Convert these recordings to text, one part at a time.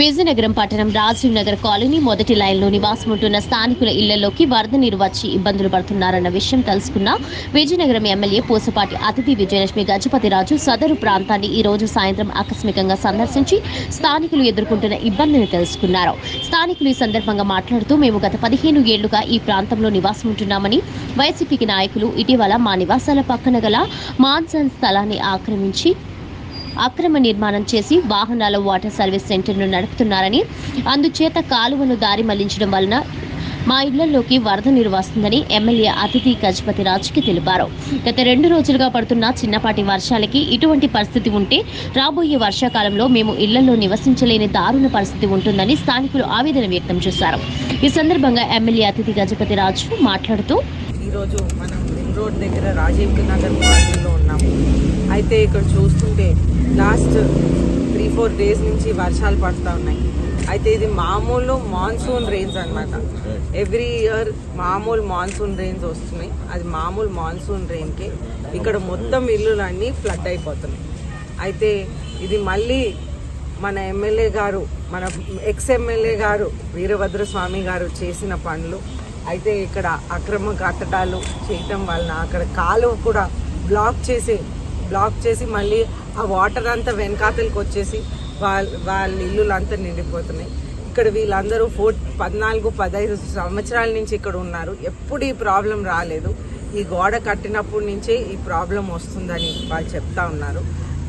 విజయనగరం పట్టణం రాజీవ్ నగర్ కాలనీ మొదటి లైన్లో నివాసం ఉంటున్న స్థానికుల ఇళ్లలోకి వరద నీరు వచ్చి ఇబ్బందులు పడుతున్నారన్న విషయం తెలుసుకున్న విజయనగరం ఎమ్మెల్యే పూసపాటి అతిథి విజయలక్ష్మి గజపతిరాజు సదరు ప్రాంతాన్ని ఈ రోజు సాయంత్రం ఆకస్మికంగా సందర్శించి స్థానికులు ఎదుర్కొంటున్న ఇబ్బందిని తెలుసుకున్నారు. స్థానికులు ఈ సందర్భంగా మాట్లాడుతూ మేము గత 15 ఏళ్లుగా ఈ ప్రాంతంలో నివాసం ఉంటున్నామని, వైసీపీకి నాయకులు ఇటీవల మా నివాసాల పక్కన గల మాన్సన్ స్థలాన్ని ఆక్రమించి అక్రమ నిర్మాణం చేసి వాహనాల వాటర్ సర్వీస్ సెంటర్ను నడుపుతున్నారని, అందుచేత కాలువను దారి మళ్లించడం వలన మా ఇళ్లలోకి వరద నీరు వస్తుందని ఎమ్మెల్యే అతిథి గజపతిరాజుకి తెలిపారు. గత 2 రోజులుగా పడుతున్న చిన్నపాటి వర్షాలకి ఇటువంటి పరిస్థితి ఉంటే రాబోయే వర్షాకాలంలో మేము ఇళ్లలో నివసించలేని దారుణ పరిస్థితి ఉంటుందని స్థానికులు ఆవేదన వ్యక్తం చేశారు. ఈ సందర్భంగా ఎమ్మెల్యే అతిథి గజపతిరాజు మాట్లాడుతూ, ఈరోజు మనం రింగ్ రోడ్ దగ్గర రాజీవ్ నగర్ కాలనీలో ఉన్నాము. అయితే ఇక్కడ చూస్తుంటే లాస్ట్ 3-4 డేస్ నుంచి వర్షాలు పడుతూ ఉన్నాయి. అయితే ఇది మామూలు మాన్సూన్ రెయిన్స్ అన్నమాట. ఎవ్రీ ఇయర్ మామూలు మాన్సూన్ రెయిన్స్ వస్తున్నాయి. అది మామూలు మాన్సూన్ రెయిన్కి ఇక్కడ మొత్తం ఇల్లులన్నీ ఫ్లడ్ అయిపోతున్నాయి. అయితే ఇది మళ్ళీ మన ఎమ్మెల్యే గారు, మన ఎక్స్ ఎమ్మెల్యే గారు వీరభద్రస్వామి గారు చేసిన పనులు. అయితే ఇక్కడ అక్రమ కట్టడాలు చేయటం వలన అక్కడ కాలువ కూడా బ్లాక్ చేసి మళ్ళీ ఆ వాటర్ అంతా వెనకాతలకు వచ్చేసి వాళ్ళ ఇల్లులంతా నిండిపోతున్నాయి. ఇక్కడ వీళ్ళందరూ 14-15 సంవత్సరాల నుంచి ఇక్కడ ఉన్నారు. ఎప్పుడు ఈ ప్రాబ్లం రాలేదు. ఈ గోడ కట్టినప్పటి నుంచే ఈ ప్రాబ్లం వస్తుందని వాళ్ళు చెప్తా ఉన్నారు.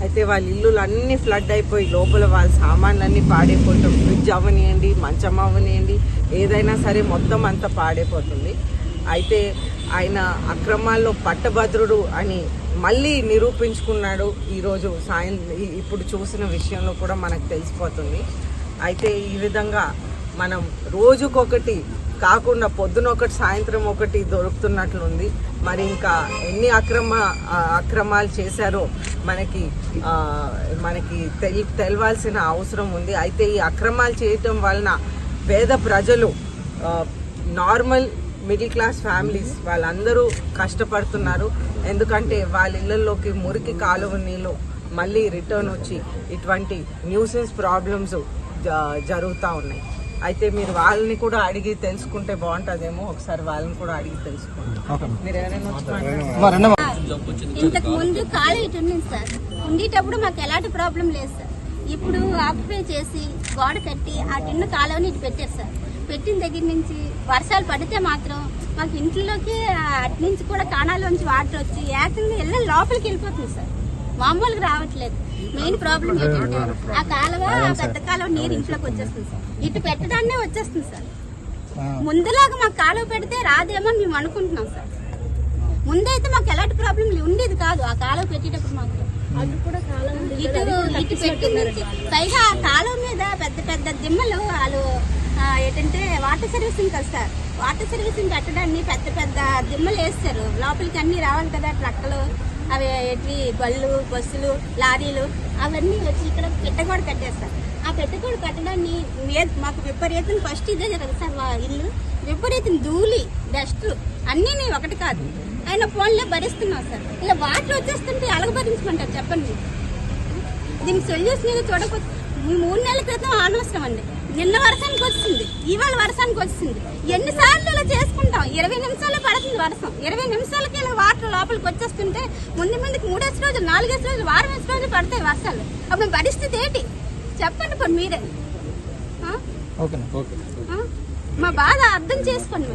అయితే వాళ్ళ ఇల్లులు అన్నీ ఫ్లడ్ అయిపోయి లోపల వాళ్ళ సామాన్లన్నీ పాడైపోవటం, ఫ్రిడ్జ్ అవనియండి, మంచం అవనియండి, ఏదైనా సరే మొత్తం అంతా పాడైపోతుంది. అయితే ఆయన అక్రమాల్లో పట్టభద్రుడు అని మళ్ళీ నిరూపించుకున్నాడు. ఈరోజు ఇప్పుడు చూసిన విషయంలో కూడా మనకు తెలిసిపోతుంది. అయితే ఈ విధంగా మనం రోజుకొకటి కాకుండా పొద్దున ఒకటి సాయంత్రం ఒకటి దొరుకుతున్నట్లుంది. మరి ఇంకా ఎన్ని అక్రమాలు చేశారో మనకి తెలవాల్సిన అవసరం ఉంది. అయితే ఈ అక్రమాలు చేయటం వలన పేద ప్రజలు, నార్మల్ మిడిల్ క్లాస్ ఫ్యామిలీస్ వాళ్ళందరూ కష్టపడుతున్నారు. ఎందుకంటే వాళ్ళ ఇళ్లలోకి మురికి కాలువ నీళ్ళు మళ్ళీ రిటర్న్ వచ్చి ఇటువంటి న్యూసెన్స్ ప్రాబ్లమ్స్ జరుగుతూ ఉన్నాయి. అయితే మీరు వాళ్ళని కూడా అడిగి తెలుసుకుంటే బాగుంటుందేమో. ఒకసారి వాళ్ళని కూడా అడిగి తెలుసుకుంటాం. మీరు ఎవరైనా ఇంతకు ముందు కాలు ఇటు ఉంది సార్, ఉండేటప్పుడు మాకు ఎలాంటి ప్రాబ్లం లేదు సార్. ఇప్పుడు ఆక్యుపై చేసి గోడ కట్టి ఆ టిన్ను కాలువని ఇటు పెట్టారు సార్. పెట్టిన దగ్గర నుంచి వర్షాలు పడితే మాత్రం మాకు ఇంట్లోకి అటు నుంచి కూడా కాణాల్లోంచి వాటర్ వచ్చి ఏకంగా ఇళ్ళ లోపలికి వెళ్ళిపోతుంది సార్. మామూలుగా రావట్లేదు. మెయిన్ ప్రాబ్లం ఏంటంటే ఆ కాలువ, పెద్ద కాలువ నీరు ఇంట్లోకి వచ్చేస్తుంది సార్. ఇటు పెట్టడాన్నే వచ్చేస్తుంది సార్. ముందులాగా మాకు కాలువ పెడితే రాదేమో మేము అనుకుంటున్నాం సార్. ముందైతే మాకు ఎలాంటి ప్రాబ్లం ఉండేది కాదు. ఆ కాలువ పెట్టేటప్పుడు మాకు ఇటు పెట్టింది పైగా ఆ కాలువ మీద పెద్ద పెద్ద దిమ్మలు వాళ్ళు ఏంటంటే వాటర్ సర్వీసింగ్ కదా సార్. వాటర్ సర్వీసింగ్ పెట్టడాన్ని పెద్ద పెద్ద దిమ్మలు వేస్తారు. లోపలికి అన్ని రావాలి కదా, ట్రక్కులు, అవి ఏంటి బళ్ళు, బస్సులు, లారీలు అవన్నీ వచ్చి ఇక్కడ పెట్టగోడ కట్టేస్తారు. ఆ పెట్టగోడ కట్టడాన్ని మాకు విపరీతం ఫస్ట్ ఇదే కదా సార్ ఇల్లు. విపరీతం ధూళి, డస్ట్ అన్నీ ఒకటి కాదు. ఆయన ఫోన్లే భరిస్తున్నాం సార్. ఇలా వాటర్ వచ్చేస్తుంటే ఎలాగ భరించమంటారు చెప్పండి. దీనికి సొల్యూషన్ ఏదో చూడకపోతే 3 నెలల క్రితం అనవసరం అండి. నిన్న వర్షానికి వచ్చింది, ఇవాళ వర్షానికి వచ్చింది. ఎన్నిసార్లు ఇలా చేసుకుంటాం? 20 నిమిషాలు పడుతుంది వర్షం. 20 నిమిషాలకి ఇలా వాటర్ లోపలికి వచ్చేస్తుంటే ముందుకు 3 రోజులు, 4 రోజులు, వారం రోజులు పడతాయి వర్షాలు. అప్పుడు పరిస్థితి ఏంటి చెప్పండి. ఇప్పుడు మీరే మా బాధ అర్థం చేసుకోండి.